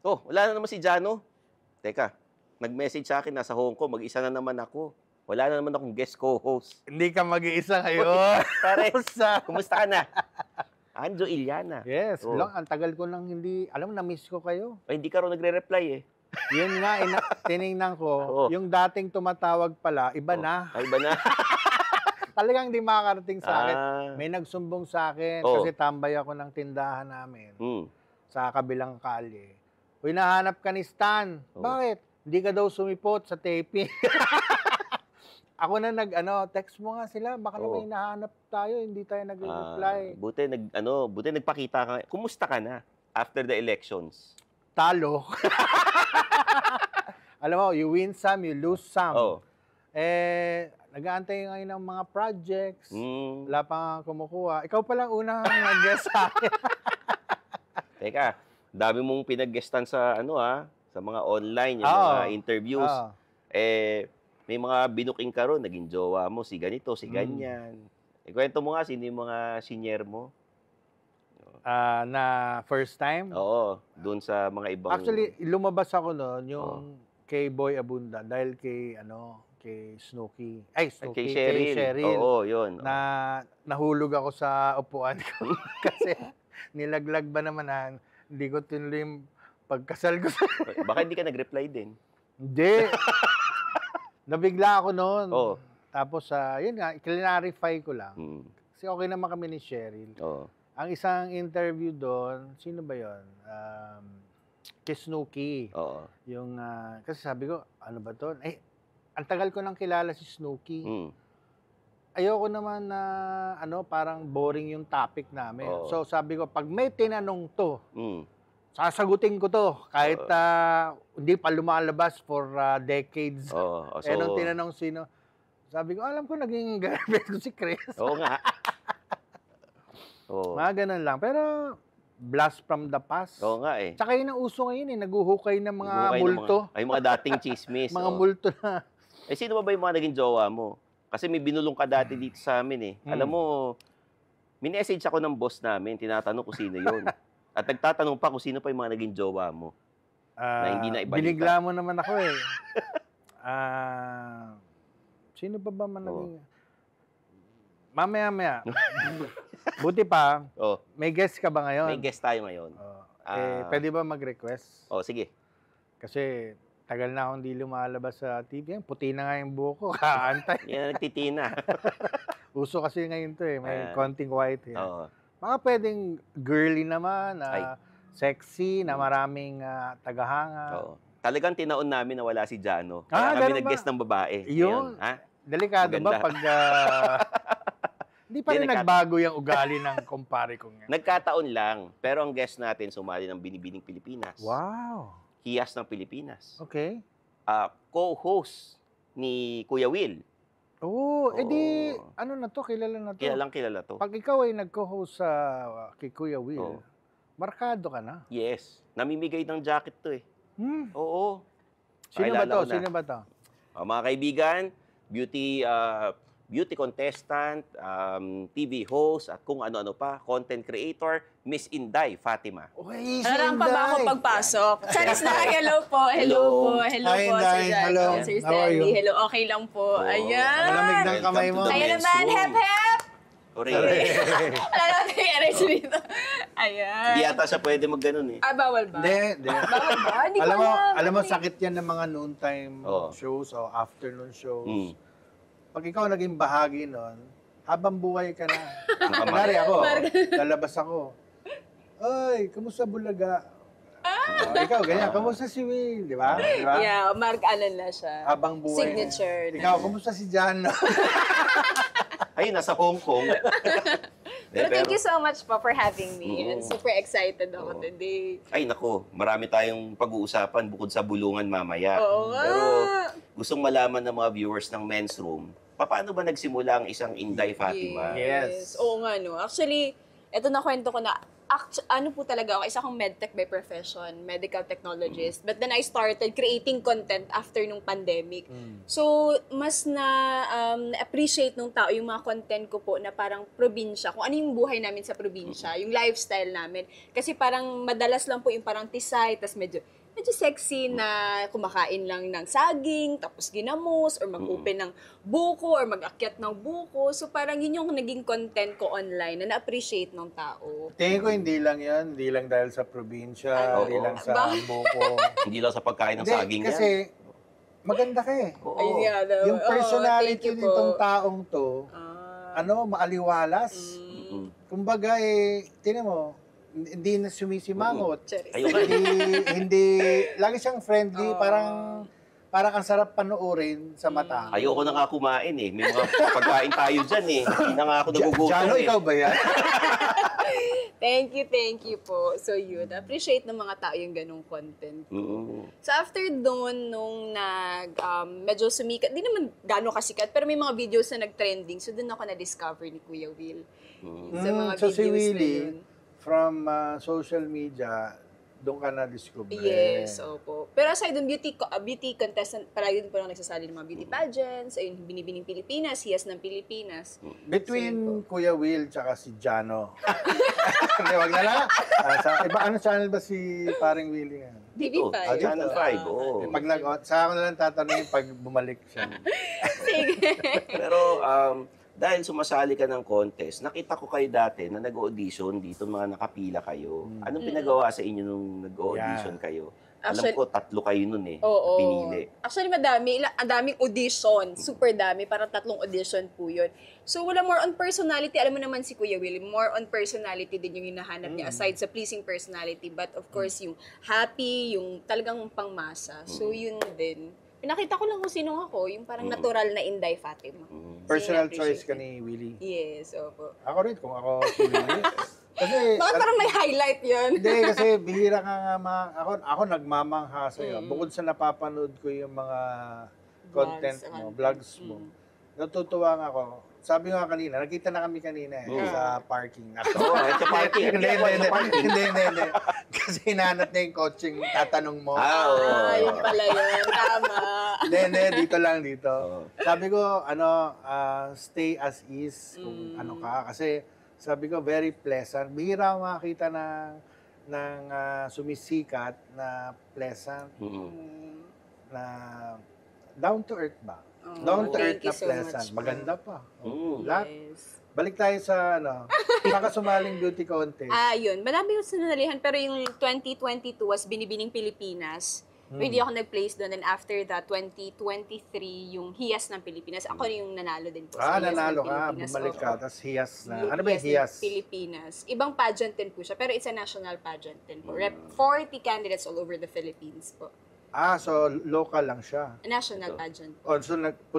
Oh, wala na naman si Jano. Teka, nag-message sa akin, nasa Hong Kong, mag-isa na naman ako. Wala na naman akong guest co-host. Hindi ka mag-iisa ngayon. Pare, kumusta ka na? Anjo Iliana. Yes, ang tagal ko nang hindi, alam mo, na-miss ko kayo. Ay, hindi ka raw nagre-reply eh. Yun nga, tinignan ko, yung dating tumatawag pala, iba na. Ay, iba na. Talagang hindi makakarating sa akin. May nagsumbong sa akin kasi tambay ako ng tindahan namin sa kabilang kalye. Uy, nahanap ka ni Stan. Bakit? Hindi ka daw sumipot sa taping. Ako na text mo nga sila, baka naman hinahanap tayo, hindi tayo nag-reply. Buti nagpakita ka. Kumusta ka na after the elections? Talo. Alam mo, you win some, you lose some. Nag-aantay ngayon ng mga projects. Wala pa nga kumukuha. Ikaw palang unang nag-guest sa akin. Teka, dami mong pinag-guestan sa sa mga online, yung mga interviews. May mga binuking ka ron, naging jowa mo, si ganito, si ganyan. Ikwento mo nga, sino yung mga senior mo? Na first time? Oo, doon sa mga ibang... Actually, lumabas ako noon, yung kay Boy Abunda, dahil kay, kay Snooki. Ay, Snooki, kay Cheryl. Oo, yun. Nahulog ako sa upuan ko. Kasi nilaglag ba naman hindi ko tinuloy yung pagkasal ko. Baka hindi ka nag-reply din. Hindi. Nabigla ako noon. Tapos, yun nga, clarify ko lang. Kasi okay naman kami ni Cheryl. Ang isang interview doon, sino ba yun? Kay Snooki. Yung, kasi sabi ko, ano ba to? Ang tagal ko nang kilala si Snooki. Ayoko naman na, parang boring yung topic namin. So, sabi ko, pag may tinanong to, sasagutin ko to. Kahit hindi pa lumalabas for decades. Nung tinanong sino, sabi ko, alam ko, naging girlfriend ko si Chris. Oo nga. Mga ganun lang. Pero, blast from the past. Oo nga eh. Tsaka yun ang uso ngayon eh. Naguhukay ng mga multo. Ay, mga dating chismis. Mga multo na. Sino ba yung mga naging jowa mo? Kasi may binulong ka dati dito sa amin eh. Alam mo, minessage ako ng boss namin, tinatanong kung sino yun. At nagtatanong pa kung sino pa yung mga naging jowa mo. Na hindi na ibalita. Binigla mo naman ako eh. Sino pa ba man naging... Mamaya. Buti pa, may guest ka ba ngayon? May guest tayo ngayon. Pwede ba mag-request? Sige. Kasi tagal na akong hindi lumalabas sa TV. Puti na nga yung buhok ko. Kaantay. Yan, nagtitina. Uso kasi ngayon to eh. May konting white. Mga pwedeng girly naman, sexy, na maraming tagahanga. Talagang tinaon namin na wala si Jano. Kaya kami nag-guest ng babae. Yun. Delikado ba pag... Hindi pa rin nagbago yung ugali ng kumpare kong yan. Nagkataon lang. Pero ang guest natin sumali ng Binibining Pilipinas. Wow. Hiyas ng Pilipinas. Okay. Co-host ni Kuya Will. Edi, na to? Kilala na to? Kilala to. Pag ikaw ay nag-co-host sa kay Kuya Will, markado ka na? Yes. Namimigay ng jacket to eh. Oo. Sino ba to? Mga kaibigan, beauty contestant, TV host, at kung ano-ano pa, content creator, Miss Inday Fatima. Narang pa ba ako pagpasok? Charis na, hello po. Hello po, Sir Jan. Sir Stanley. Hello, okay lang po. Ayan. Malamig ng kamay mo. Kaya naman, hep-hep! Wala natin yung erase dito. Ayan. Hindi yata siya pwede mag-ganon eh. Bawal ba? Hindi. Bawal ba? Hindi ko alam mo, sakit yan ng mga noontime shows o afternoon shows. Pag ikaw naging bahagi nun, habang buhay ka na. Kunwari ako, lalabas ako. Ay, kamusta Bulaga? Ikaw, ganyan. Kamusta si Will? Di ba? Yeah, Mark Allen na siya. Habang buhay. Signature. Ikaw, kamusta si Jano? Ayun, nasa Hong Kong. Pero thank you so much po for having me. And super excited ako today. Ay, nako. Marami tayong pag-uusapan bukod sa bulungan mamaya. Oo nga. Pero gustong malaman ng mga viewers ng Men's Room, paano ba nagsimula ang isang Inday Fatima? Yes. Oo nga, no. Actually, ito na kwento ko na ano po talaga ako, isa akong medtech by profession, medical technologist. But then I started creating content after nung pandemic. So, mas na-appreciate nung tao yung mga content ko po na parang probinsya. Kung ano yung buhay namin sa probinsya, yung lifestyle namin. Kasi parang madalas lang po yung parang tisay, tas medyo sexy na kumakain lang ng saging, tapos ginamos, or mag-open ng buko, or mag-akyat ng buko. So parang yun yung naging content ko online na na-appreciate ng tao. Tingin ko hindi lang yan, hindi lang dahil sa probinsya, hindi lang sa buko. Hindi lang sa pagkain ng saging yan. Kasi maganda ka eh. Ayun nga daw. Yung personality nitong taong to, maaliwalas. Kumbaga tinan mo, hindi na sumisimangot. Hindi, lagi siyang friendly, parang ang sarap panoorin sa mata. Ayoko na nga kumain eh. May mga pagkain tayo dyan eh. Hindi na nga ako nagugutom Jano, ikaw ba yan? Thank you po. So yun, appreciate ng mga tao yung ganong content. So after doon, nung medyo sumikat, di naman gano'ng kasikat, pero may mga videos na nag-trending. So doon ako na-discover ni Kuya Will. Sa mga so videos si Willie, na yun. from social media, doon ka na-discover. Yes, opo. Pero aside doon, beauty contestant, parang din po lang nagsasali ng mga beauty pageants, ayun, Binibining Pilipinas, Hiyas ng Pilipinas. Between Kuya Will tsaka si Jano. Hindi, wag na lang. Ano channel ba si paring Willie? TV5. Channel 5, oo. Sa ako na lang tatanungin pag bumalik siya. Sige. Pero dahil sumasali ka ng contest, nakita ko kayo dati na nag-audition dito, mga nakapila kayo. Anong pinagawa sa inyo nung nag-audition kayo? Alam ko, 3 kayo nun eh, pinili. Actually, ang daming audition. Super dami. Parang 3 audition po yun. So, wala more on personality. Alam mo naman si Kuya Will, more on personality din yung hinahanap niya aside sa pleasing personality. But of course, yung happy, yung talagang pangmasa. So, yun din. Pinakita ko lang kung sino ako, yung parang natural na Inday Fatima. Personal choice ka ni Willie? Yes, opo. Ako rin, kung ako si Willie. Kasi, bakit parang may highlight yun? Hindi, kasi bihira ka nga ako nagmamangha sa'yo. Bukod sa napapanood ko yung mga content mo, vlogs mo, natutuwa nga ako. Sabi nga kanina, nakita na kami kanina sa parking. Sa parking. Hindi. Kasi hinanap na yung coaching tatanong mo. Yun pala yun. Tama. Hindi, dito lang dito. Sabi ko, stay as is kung ano ka. Kasi sabi ko, very pleasant. Bihira ako makakita ng sumisikat na pleasant, na down to earth ba? Down to earth na pleasant. Maganda pa. Lahat. Balik tayo sa nakasumaling beauty contest. Yun. Madami yung sinalihan, pero yung 2022 was Binibining Pilipinas. Hindi ako nag-place doon. And after that, 2023, yung Hiyas ng Pilipinas. Ako yung nanalo din po sa Hiyas nanalo ng ka. Pilipinas. Bumalik ka. Tapos Hiyas na. Ano ba yung Hiyas? Pilipinas. Ibang pageant din po siya, pero it's a national pageant din po. 40 candidates all over the Philippines po. So local lang siya. National pageant. So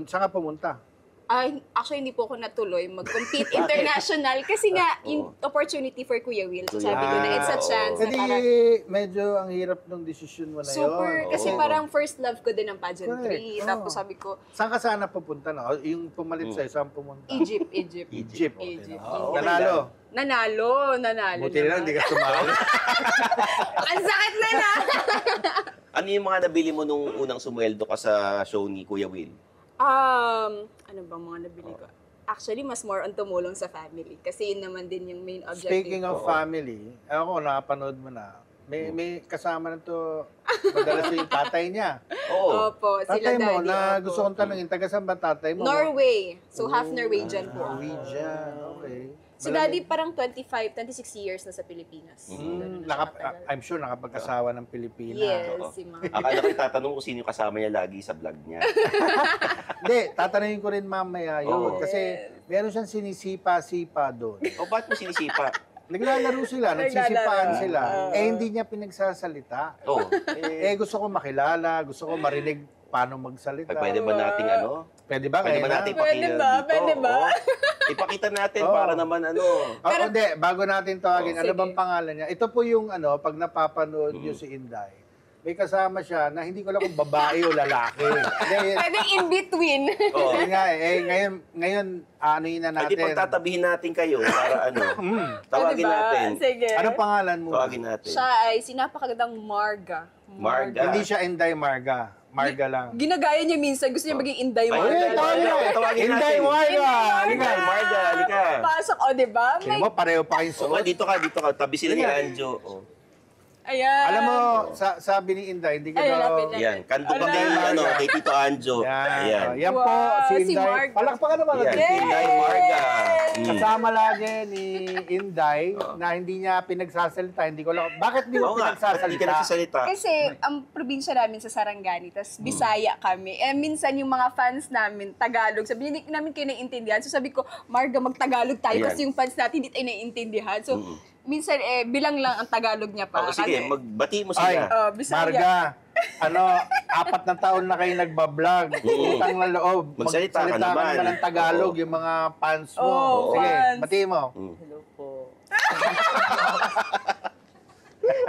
saan ka pumunta? Actually, hindi po ako natuloy mag-compete international kasi nga, yung opportunity for Kuya Will. So, sabi ko na, it's a chance na parang... medyo ang hirap ng desisyon mo na yun. Super, kasi parang first love ko din ang pageantry. Tapos sabi ko... Saan ka sana pupunta na? Yung pumalit sa'yo, saan pumunta? Egypt. Nanalo. Buti lang, hindi ka sumali. Ang sakit na na! Ano yung mga nabili mo nung unang sumweldo ka sa show ni Kuya Will? Ano bang mga nabili ko? Actually, mas more on tumulong sa family. Kasi yun naman din yung main objective. Speaking of family, ako, nakapanood mo na, may kasama na to, madalas yung tatay niya. Opo, sila tatay mo, daddy. na gusto kong tanongin, taga saan ba tatay mo? Norway. So, half Norwegian po. Norwegian, okay. Si daddy parang 26 years na sa Pilipinas. I'm sure nakapag-asawa ng Pilipinas. Yes, si Mama. Akala ko tatanong kung sino yung kasama niya lagi sa vlog niya. Hindi, tatanungin ko rin mamaya yun. Kasi meron siyang sinisipa-sipa doon. Ba't mo sinisipa? Naglalaro sila, nagsisipaan sila. Hindi niya pinagsasalita. Gusto ko makilala, gusto ko marinig paano magsalita. Pwede ba nating Pwede ba? Pwede ba natin ipakita dito? Pwede ba? Ipakita natin para naman Hindi, bago natin tawagin, ano bang pangalan niya? Ito po yung pag napapanood niyo si Inday, may kasama siya na hindi ko alam kung babae o lalaki. Pwede in between. Oo. Nga ngayon, ano yun na natin. Pwede pagtatabihin natin kayo para tawagin natin. Sige. Anong pangalan mo? Tawagin natin. Siya ay sinapakagandang Marga. Marga. Hindi siya Inday Marga. Marga lang. Ginagaya niya minsan. Gusto niya maging Inday Marga. Tawagin Inday natin. Marga! Inday Marga, halika. Pasok, diba? Kaya mo, pareho pa kayong suot. Dito ka. Tabi sila ni Anjo. Ayan. Alam mo, sabi ni Inday, hindi ka daw... lapit. Yan, kanto ka kay Tito Anjo. Yan. Yan po, Wow, si si Inday. Marga. Palakpakan naman natin. Yan, Inday Marga. Kasama lagi ni Inday na hindi niya pinagsasalita. Hindi ko lang... Bakit di mo Hindi ka pinagsasalita? nagsasalita. Kasi ang probinsya namin sa Sarangani, tas Bisaya kami. Minsan yung mga fans namin, Tagalog, sabi hindi namin kayo naiintindihan. So sabi ko, Marga, mag-Tagalog tayo Ayan. kasi yung fans natin hindi tayo naiintindihan. So minsan bilang lang ang Tagalog niya pa. Sige, Kasi- magbati mo Ay, sila. Bisaya. Marga, 4 na taon na kayo nagbablog. Utang na loob. Magsalita ka naman. ng Tagalog, yung mga fans mo. Oo, Sige, fans. bati mo. Hello po.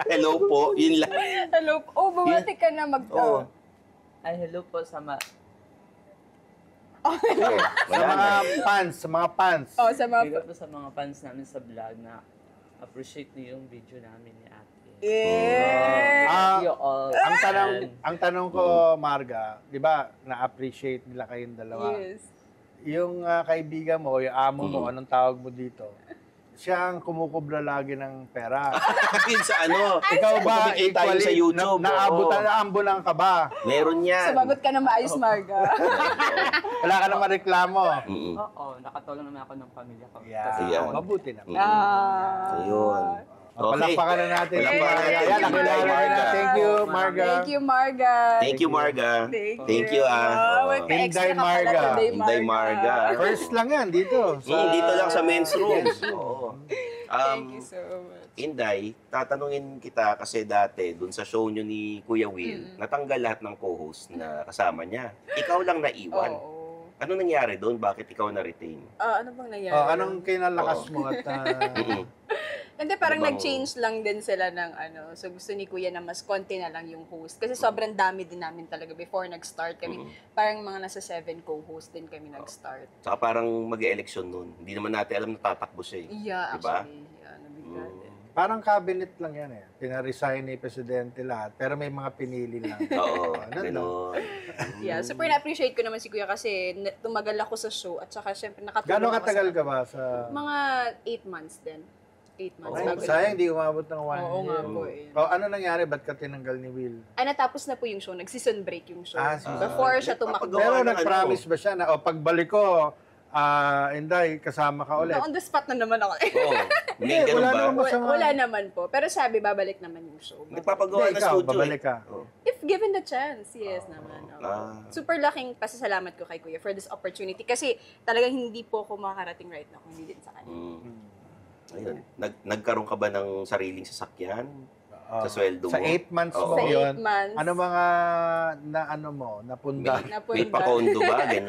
Hello po, yun lang. Hello. Bumati ka na Oo. Ay, hello po sa Sige, sa mga fans. Sa mga... hello po sa mga fans namin sa vlog na appreciate niyo yung video namin ni Ate. Yeah. Ah, You all. ang tanong ko, Marga, di ba, na-appreciate nila kayong dalawa. Yes. Yung kaibigan mo, yung amo mo, anong tawag mo dito? Siya ang kumukubra lagi ng pera. Yun sa Ikaw ba, kumikita yun sa YouTube. naambulan ka ba? Meron yan. Sumagot ka na maayos, Marga. Wala ka naman reklamo. Oo, nakatulong naman ako ng pamilya ko. Yan. Mabuti naman. Ayun. Palakpakan na natin. Palakpakan natin. Ayan, Thank you, nakilala Marga. na. Thank you, Marga. Thank you, Marga. Thank you, Marga. Thank you, Extra Inday ka pala Marga. today, Inday Marga. First lang yan, dito. Dito lang sa men's room. Oo. Thank you so much. Inday, tatanungin kita kasi dati, dun sa show nyo ni Kuya Will, natanggal lahat ng co-host na kasama niya. Ikaw lang naiwan. Oo. Ano nangyari doon? Bakit ikaw na-retain? Ano bang nangyari? Anong kinalakas mo at Hindi, parang Ano bang- nag-change lang din sila ng So gusto ni Kuya na mas konti na lang yung host. Kasi sobrang dami din namin talaga before nag-start kami. Parang mga nasa 7 co-host din kami nag-start. Saka parang mag-e-election noon. Hindi naman natin alam na tatakbo siya eh. Yeah, Diba? actually. Yeah, nabigla din. parang cabinet lang yan eh. Pina-resign ni Presidente lahat, pero may mga pinili lang. Oo, Ganun gano'n. Yeah, super na-appreciate ko naman si Kuya kasi tumagal ako sa show at saka syempre nakatulong Gano'ng ako katagal sa- ka ba sa... Mga 8 months din. 8 months. Ay, bago sayang, lang. di umabot ng 1 Oo year. nga po eh. Ano nangyari? Ba't ka tinanggal ni Will? Natapos na po yung show. Nag-season break yung show. season Before siya tumakbo. Gawa Pero ng nag-promise ba siya na, pagbalik ko, Inday, kasama ka ulit? On the spot na naman ako. Oo. Hindi, Hindi, ganun wala ba? naman masama. Wala naman po. Pero sabi, babalik naman yung show. Nagpapagawa Hindi, ng ikaw, studio babalik ka. Oo. If given the chance, yes naman. Oo. Super laking pasasalamat ko kay Kuya for this opportunity. Kasi talagang hindi po ako makakarating right now kung hindi din sa kanya. Ayun. Nagkaroon ka ba ng sariling sasakyan? Sa sweldo mo? Sa 8 months Oo. mo Sa yun, 8 months. ano mga napunda? May pa-condo ba? Ganyan.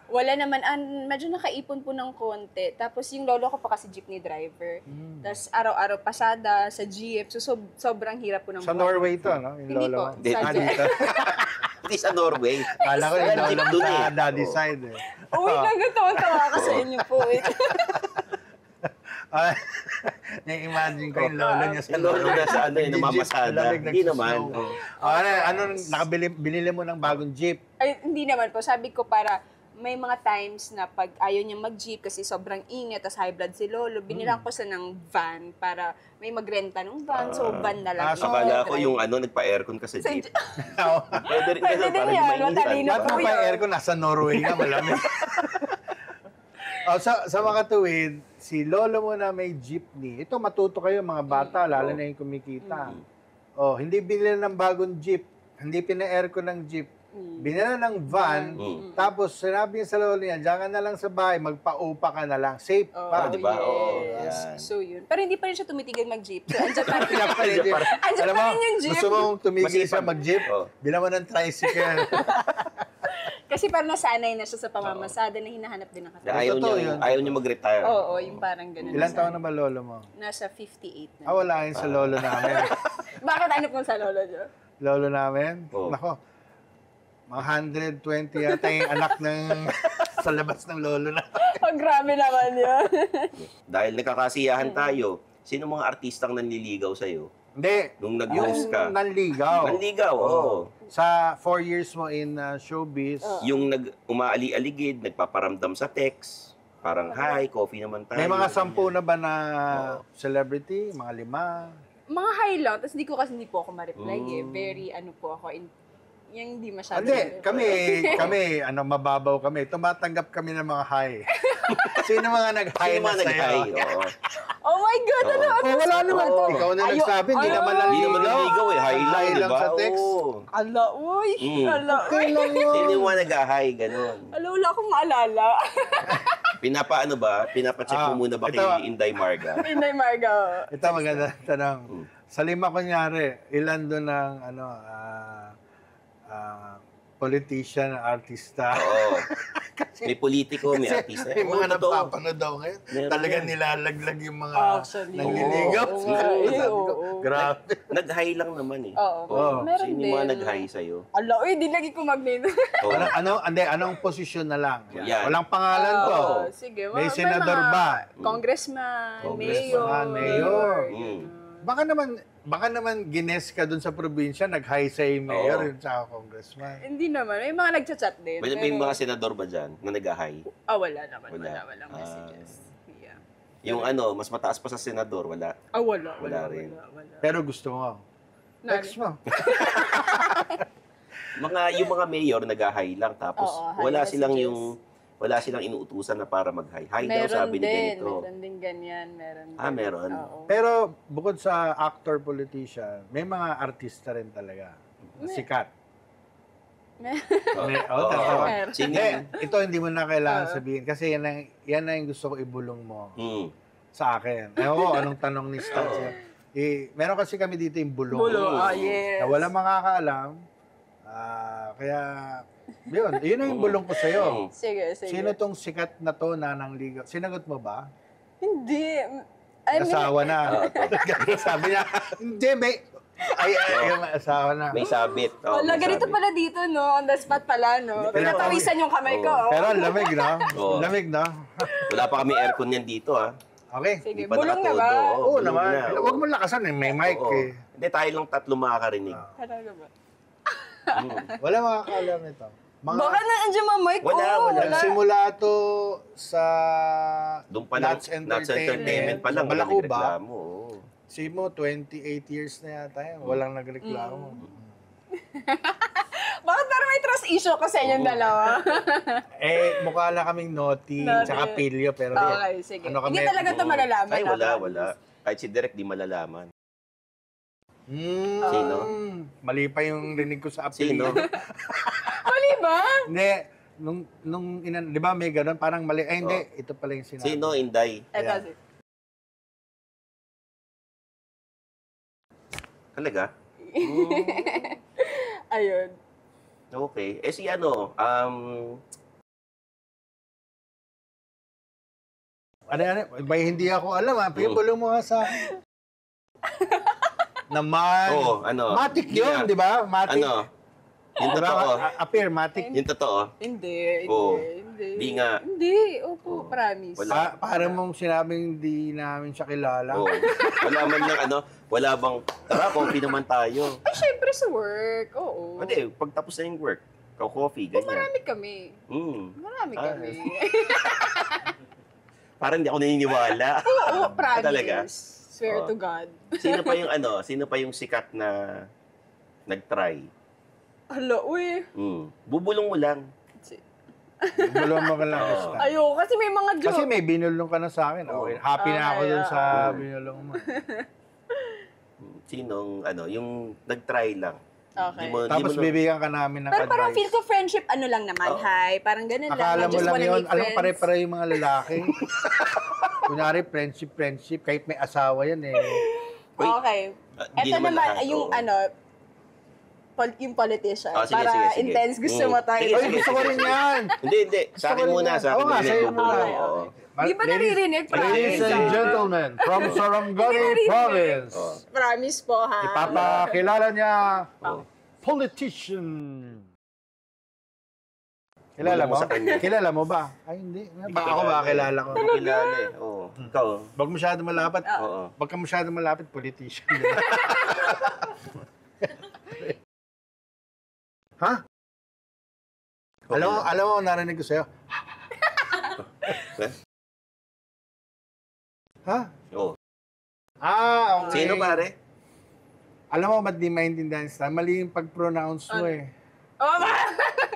Wala naman. Medyo nakaipon po ng konti. Tapos yung lolo ko pa kasi jeepney driver. Tapos araw-araw pasada sa jeep. So, sobrang hirap po ng Sa buhay. Norway to, no? Yung Hindi lolo po. mo. Hindi. Sa Dito. Hindi sa Norway. Kala ko yung Jeep lolo mo dun sa eh. daddy side eh. Uy, nagatawa ka sa inyo po. Na-imagine ko yung lolo niya sa Yung lolo na sa namamasada. Hindi naman. Oo. Binili mo ng bagong jeep? Ay, hindi naman po. Sabi ko para may mga times na pag ayaw niya mag-jeep kasi sobrang ingat, tas high blood si Lolo, binilang ko sa ng van para may magrenta ng van. So, van na lang. yung Akala ko drive. yung nagpa-aircon ka sa jeep. Pwede rin Pwede ganun, din parang yan, hindi matalino mainit. Ba't mo pa yung aircon? Nasa Norway nga, malamig. Sa mga tuwid, si lolo mo na may jeepney. Ito, matuto kayo mga bata, lalo na yung kumikita. Hindi binili ng bagong jeep. Hindi pina-aircon ng jeep. Binila ng van, tapos sinabi niya sa lolo niya, diyan ka na lang sa bahay, magpa-upa ka na lang. Safe pa. di ba? Oo, Yes. yan. So, yun. Pero hindi pa rin siya tumitigil mag-jeep. So, andyan pa rin. Andyan Alam pa mo, rin yung jeep. gusto mong tumigil siya Masipag. mag-jeep, Oo. bilang mo ng tricycle. Kasi parang nasanay na siya sa pamamasada na hinahanap din ng kasama. Totoo yun. Ayaw niya mag-retire. Oo, yung parang ganun. Ilan taon na ba lolo mo? Nasa 58 na. Wala yun sa lolo namin. Bakit ano po sa lolo niyo? lolo namin. Oh. Nako, mga 120 yata yung anak ng sa labas ng lolo na. Oh, grabe naman yun. Dahil nagkakasiyahan tayo, sino mga artistang nanliligaw sa'yo? Hindi. Nung nag-host ka? Nanligaw. Nanligaw, oo. Sa 4 years mo in showbiz. Yung umaali-aligid, nagpaparamdam sa text. Parang, hi, coffee naman tayo. May mga 10 na ba na celebrity? Mga 5? Mga high lang, tapos hindi po ako ma-reply eh. Very, po ako, yung hindi masyado. Hindi, kami, mababaw kami. Tumatanggap kami ng mga high. Sino mga nag-high Sino na mga nag-hi? sa'yo? Oo. Oh my God, ano? Wala naman. Oo. Ikaw na nagsabi, hindi naman Hindi naman nanligaw eh. Hi lang, Hi di lang ba? sa text. Oo. Ala, uy. Ala, Okay uy. lang yun. Sino yung mga nag-hi? Ganun. Ala, wala akong maalala. Pinapacheck mo muna ba ito. kay Inday Marga? Inday Marga. Ito maganda tanong. Sa 5 kunyari, ilan doon ng politician, artista? Oo. May politiko, may artista. May mga Oo, totoo. napapanood daw ngayon. Meron Talagang yan. nilalaglag yung mga Actually. nanliligaw. Oo nga, eh, oo. Grabe. Nag-hi lang naman eh. Oo. Oo. Meron Sino din. yung mga nag-hi sa'yo? Ala, uy, di lagi ko mag-name. Oo. Anong posisyon na lang? Yan. Walang pangalan to. Sige. May senador mga ba? Congressman, Congressman, mayor. Mm. Baka naman gines ka dun sa probinsya, nag-hi sa mayor, Oo. yun sa congressman. Hindi naman. May mga nagchat-chat din. May mga senador ba dyan na nag-hi? Wala naman. Wala. Walang messages. Yeah. Yung mas mataas pa sa senador, wala. Wala. Wala rin. Wala. Pero gusto mo. Text mo. Yung mga mayor nag-hi lang tapos Oo, hi wala silang messages. wala silang inuutusan na para mag-hi. Hi daw sabi ni ganito. Meron din ganyan. Meron din. Meron. Oo. Pero bukod sa actor, politician, may mga artista rin talaga. Sikat. Tatawa. Meron. Sino? Ito hindi mo na kailangan sabihin kasi yan na yung gusto ko ibulong mo sa akin. Ewan ko, anong tanong ni Stan siya. Meron kasi kami dito yung bulong. Yes. Na wala makakaalam. Kaya, yun ang yung bulong ko sa'yo. Sige. Sino tong sikat na to na nangligaw? Sinagot mo ba? Hindi. Asawa na. Sabi niya, hindi, yung asawa na. May sabit. Wala, ganito pala dito, no? On the spot pala, no? Pinatawisan yung kamay ko. Pero lamig na. Oo. Lamig na. Wala pa kami aircon yan dito, ha? Okay. Sige, Di pa bulong na nakatodo. ba? Oo, Oo bulong naman. na, oo. Huwag mo lakasan eh. May mic Oo. eh. Hindi, tayo lang 3 makakarinig. Talaga ba? Wala makakaalam ito. Baka na andyan mamay ko. Wala. Simula to sa Doon pa lang, Nuts Entertainment pa lang, Sa walang Balacuba. nagreklamo. oo. Simo, 28 years na yata yan. Walang nagreklamo. Bakit parang may trust issue ko sa inyong dalawa? Mukha lang kaming naughty, Naughty. tsaka pilyo, pero Okay, sige. ano kami? Hindi talaga ito malalaman. Ay, na, wala. promise. Kahit si Direk di malalaman. Sino? Mali pa yung rinig ko sa apelyido. Sino? Mali ba? Hindi. Di ba may ganun? Parang mali. Ay, hindi. Oh. Ito pala yung sinabi. Sino, Inday? Eto, Ayan. Talaga? Ayun. Okay. Si Ano, may hindi ako alam ha. Pagpulong mo nga sa... Naman. Oo, Matic Hindi yun, na. di ba? Matic. Yung Diba? totoo. Appear, Matic. Yung totoo. Hindi. Oo. Hindi. Di nga. Hindi. Opo, promise. Wala. Parang mong sinabing di namin siya kilala. Oo. Wala man lang wala bang, tara, coffee naman tayo. Ay, syempre sa work. Oo. Hindi, pag tapos na yung work, coffee, ganyan. Marami kami. Marami Ah. kami. Parang hindi ako naniniwala. Oo, promise. Talaga? Swear Oo. to God. Sino pa yung sikat na nag-try? Hala, uy. Bubulong mo lang. Bulong mo ka lang. Oo. Stan. Ayoko, kasi may mga joke. Kasi may binulong ka na sa akin. Okay. Happy na ako dun sa binulong mo. Sinong, yung nag-try lang. Okay. Tapos bibigyan ka namin ng Pero parang advice. feel ko friendship, lang naman, hi. Parang ganun lang. Akala I mo just lang wanna yun. make Alam, friends. pare-pare yung mga lalaki. Kunyari, friendship. Kahit may asawa yan eh. Wait. Okay. Hindi Ito naman naman, lahat, yung oo. yung politician. Ah, sige, para sige. intense gusto mo tayo. Sige, Ay, gusto ko rin yan. Hindi. Sa akin muna. Sa akin Oo nga, rin sa'yo bubulong. muna. Oo. Di ba naririnig? Ladies and gentlemen, from Sarangani Province. Promise po, ha? Ipapakilala niya, politician. Kilala mo? Kilala mo ba? Ay, hindi. Ako ba kilala ko? Kilala eh. Oo. Ikaw. Wag masyado malapit. Oo. Wag ka masyado malapit, politician. Ha? Alam mo, narinig ko sa'yo. Ha? Oo. Okay. Sino pare? Alam mo, ba't di maintindihan sila? Mali yung pag-pronounce mo eh.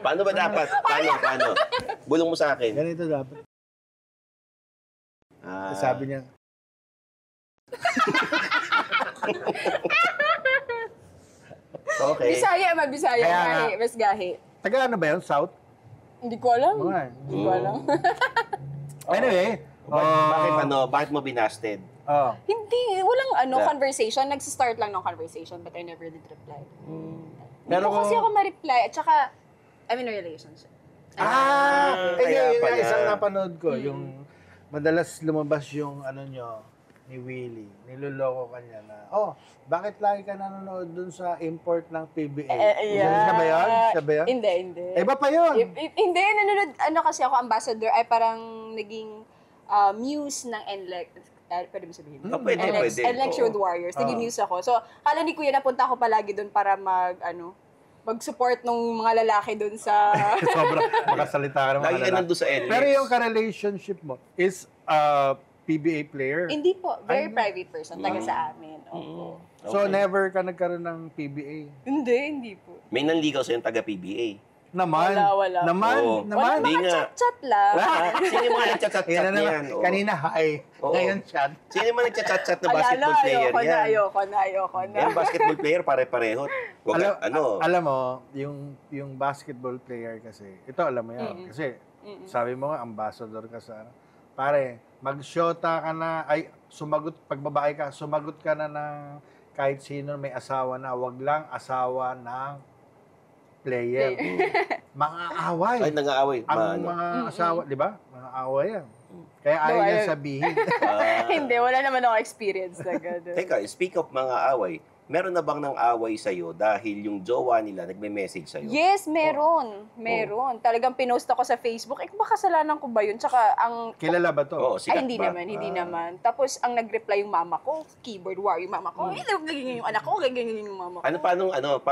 Paano ba dapat? Paano? Bulong mo sa akin. Ganito dapat. Sabi niya. Okay. Bisaya. Kaya, Mas gahi. Taga ano ba yun? South? Hindi ko alam. Hindi ko alam. Anyway. Bakit mo binasted? Hindi. Walang conversation. Nag-start lang ng conversation but I never did reply. Pero kasi ako ma-reply. At saka, I'm in a relationship. Kaya pala. Isang napanood ko, yung madalas lumabas yung nyo, ni Willie. Niloloko kanya na, bakit lagi ka nanonood dun sa import ng PBA? Siya ba yun? Hindi. Iba pa yun. Hindi, nanonood, kasi ako ambassador, ay parang naging muse ng NLEX. Pwede mo sabihin? Pwede. NLEX Road Warriors. Naging muse ako. So, kala ni Kuya, napunta ako palagi dun para mag-support ng mga lalaki dun sa... Sobrang makasalita ka ng mga Lagi ka lalaki. nandun sa NLEX. Pero yung ka-relationship mo is PBA player? Hindi po. Very private person. Taga sa amin. Opo. So, never ka nagkaroon ng PBA? Hindi po. May nanligaw sa'yo taga-PBA. Naman. Wala. Naman. Wala mga chat-chat lang. Sino yung mga nagchat-chat niyan? Kanina hi. Ngayon chat. Sino yung mga nagchat-chat na basketball player yan? Ayoko na. Yung basketball player, pare-pareho. Alam mo, yung basketball player kasi, ito alam mo yan. Kasi, sabi mo nga, ambassador ka sa pare, mag-shota ka na, pag babae ka, sumagot ka na ng kahit sino may asawa na, wag lang asawa ng player. Mga away. Ay, nang-aaway. Ang mga asawa, di ba? Mga away yan. Kaya ayaw niya sabihin. Hindi, wala naman ako experience na gano'n. Teka, speak of mga away, meron na bang nang away sa'yo dahil yung jowa nila nagme-message sa'yo? Yes, meron. Talagang pinost ako sa Facebook. Ba kasalanan ko ba yun? Tsaka ang... Kilala ba to? Sikat hindi ba? naman. Tapos ang nag-reply yung mama ko, keyboard warrior yung mama ko. Ganyan yung anak ko, ganyan yung mama ko.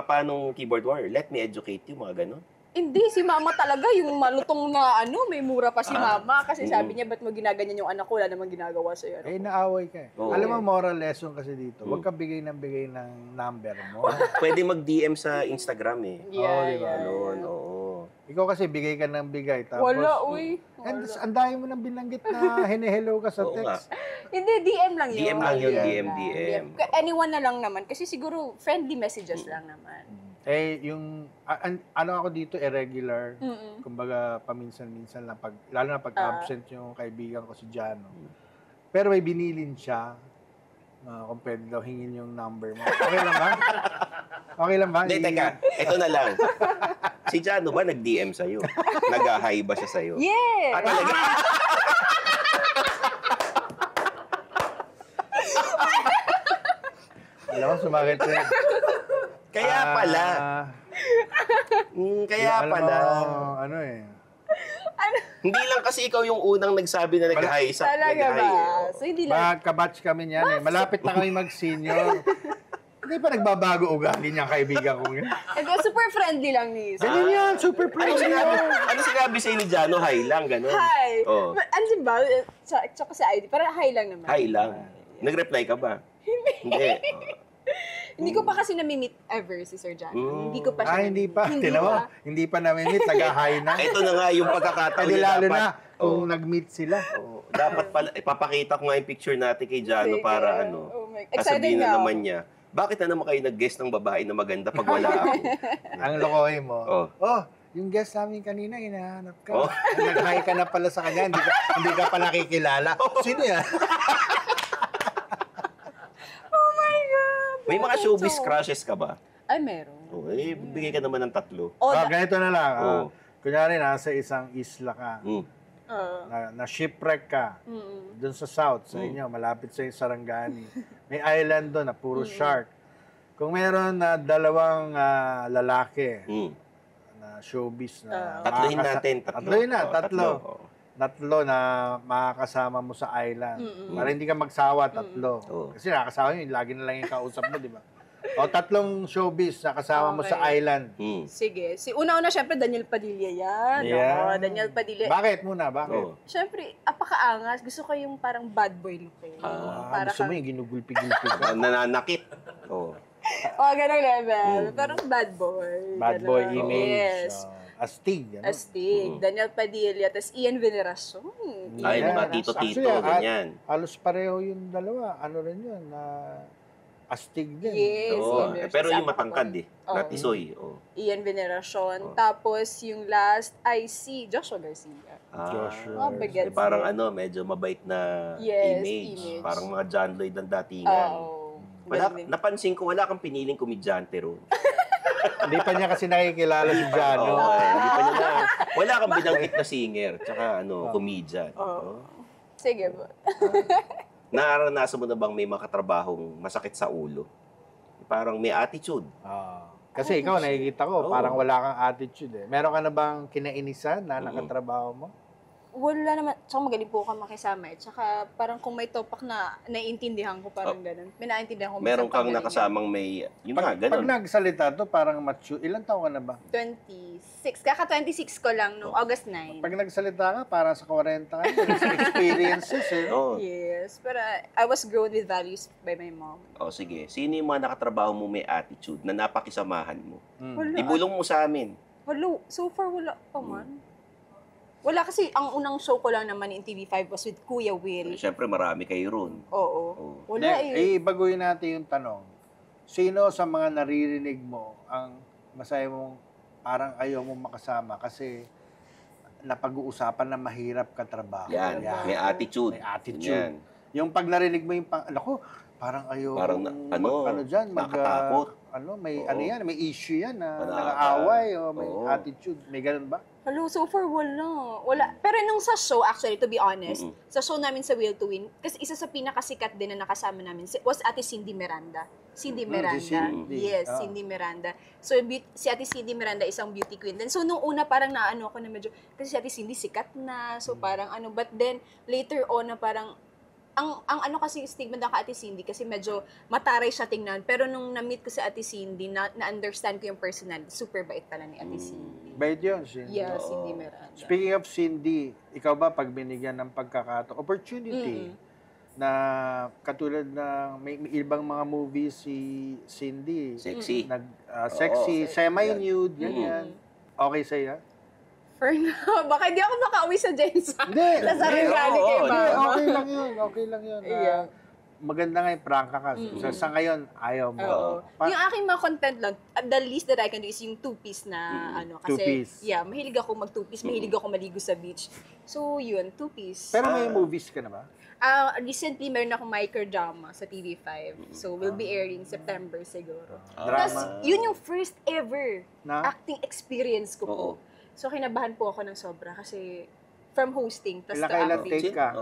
Paano keyboard warrior? Let me educate you, mga ganon. Hindi, si mama talaga, yung malutong na may mura pa si mama. Kasi sabi niya, ba't mo ginaganyan yung anak ko? Wala namang ginagawa sa'yo. Naaway ka eh. Alam mo, moral lesson kasi dito, huwag ka bigay ng number mo. Pwede mag-DM sa Instagram eh. Yeah. Ikaw kasi bigay ka ng bigay. Tapos, Wala. And ang dami mo nang binanggit na hine-hello ka sa text. Hindi, DM lang yun. DM. Anyone na lang naman. Kasi siguro, friendly messages lang naman. Ako dito, irregular. Kumbaga, paminsan-minsan lang. Lalo na pag absent yung kaibigan ko si Jano. Pero may binilin siya. Kung pwede daw hingin yung number mo. Okay lang ba? Okay lang ba? Hindi, teka. Ito na lang. Si Jano ba nag-DM sa'yo? Nag-hi ba siya sa'yo? Yeah! Talaga? Alam mo, sumakit rin. Kaya pala. Hindi lang kasi ikaw yung unang nagsabi na nag-hi sa talaga ba? So, hindi lang. Kabatch kami niyan eh. Malapit na kami mag-senior. Hindi pa nagbabago ugali niya kaibigan ko. Super friendly lang ni Isa. Ganyan yan, super friendly. Ano sinabi sa'yo ni Jano? Hi lang, gano'n? Hi. Ano ba? Tsaka sa ID, parang hi lang naman. Hi lang. Nag-reply ka ba? Hindi. Hindi ko pa kasi nami-meet ever si Sir Jan. Hindi ko pa siya. Hindi pa. Hindi pa nami-meet. Nag-hi na. Ito na nga yung pagkakataon niya dapat. Lalo na kung nag-meet sila. Dapat pala, ipapakita ko nga yung picture natin kay Jano para sabihin na naman niya. Bakit na naman kayo nag-guest ng babae na maganda pag wala ako? Ang lokohin mo. Yung guest namin kanina, hinahanap ka. Nag-hi ka na pala sa kanya, hindi ka pa nakikilala. Sino yan? Oh my God! May mga showbiz crushes ka ba? Ay, meron. Bigay ka naman ng 3. Ganito na lang. Kunyari, nasa isang isla ka. na shipwreck ka doon sa south, sa inyo, malapit sa Sarangani. May island doon na puro shark. Kung meron na dalawang lalaki na showbiz na tatlohin natin. Tatlo na makakasama mo sa island. Para hindi ka magsawa, tatlo. Kasi nakakasama yun, lagi na lang yung kausap mo, di ba? O tatlong showbiz na kasama mo sa island. Sige. Una-una, syempre, Daniel Padilla yan. Yeah. Daniel Padilla. Bakit muna? Bakit? Syempre, apakaangas. Gusto ko yung parang bad boy look eh. Para gusto mo yung ginugulpi-gulpi ka? Nananakit. Ganong level. Parang bad boy. Bad boy Ganon. image. Yes. Astig. Astig. Daniel Padilla. Tapos Ian Veneracion. Ay, mga tito-tito, ganyan. Halos pareho yung dalawa. Ano rin yun? Astig din. Yes. Pero yung matangkad Natisoy. Ian Veneracion. Tapos yung last, I see Joshua Garcia. Joshua. Parang medyo mabait na image. Parang mga John Lloyd ng datingan. Napansin ko, wala kang piniling komedyante ron. Hindi pa niya kasi nakikilala si Jano. Hindi pa niya wala kang binanggit na singer, tsaka comedian. Sige ba? Naranasan mo na bang may makatrabahong masakit sa ulo? Parang may attitude. Kasi ikaw, nakikita ko, parang wala kang attitude eh. Meron ka na bang kinainisan na nakatrabaho mo? Wala naman. Tsaka magaling po ka makisama eh. Tsaka parang kung may topak na naiintindihan ko, parang ganun. May naiintindihan ko. Meron kang nakasamang may, ganun. Pag nagsalita to, parang mature. Ilan taon ka na ba? 26. Kaka-26 ko lang noong August 9. Pag nagsalita ka, parang sa 40 ka. Experiences eh. Yes. Pero I was grown with values by my mom. Sige. Sino yung mga nakatrabaho mo may attitude na napakisamahan mo? Wala. Ibulong mo sa amin. Wala. So far, wala pa man. Wala kasi, ang unang show ko lang naman in TV5 was with Kuya Will. Siyempre, marami kayo ron. Oo. Wala baguhin natin yung tanong. Sino sa mga naririnig mo ang masaya mong parang ayaw mong makasama kasi napag-uusapan na mahirap katrabaho? Yan. May attitude. May attitude. Yung pag narinig mo yung parang ayaw dyan, nakatakot. May issue yan na nang-aaway o may attitude. May ganun ba? Hello, so far wala. Pero nung sa show, actually, to be honest, sa show namin sa Will to Win, kasi isa sa pinakasikat din na nakasama namin was Ate Cindy Miranda. Cindy Miranda. Yes, Cindy Miranda. So, si Ate Cindy Miranda isang beauty queen din. So, nung una parang naano ako na medyo, kasi si Ate Cindy sikat na. So, parang but then, later on na parang, ang kasi stigma ng Ate Cindy kasi medyo mataray siya tingnan. Pero nung na-meet ko si Ate Cindy, na-understand ko yung personality. Super bait pala ni Ate Cindy. Bait yun, Cindy. Yeah, Cindy Miranda. Speaking of Cindy, ikaw ba pag binigyan ng opportunity na katulad ng may ibang mga movies si Cindy. Sexy. Sexy, semi-nude, ganyan. Okay sa'yo? For now, baka hindi ako makauwi sa Jensa. Hindi. Sa Sarangani kay Mama. Okay lang yun. Maganda nga yung prangka ka. Sa ngayon, ayaw mo. Yung aking mga content lang, the least that I can do is yung two-piece na kasi, two-piece. Yeah, mahilig ako mag-two-piece, mahilig ako maligo sa beach. So, yun, two-piece. Pero may movies ka na ba? Recently, meron akong microdrama sa TV5. So, will be airing September siguro. Drama. Tapos, yun yung first ever Na? acting experience ko po. So, kinabahan po ako ng sobra kasi from hosting, tas to Kailan acting. take ka?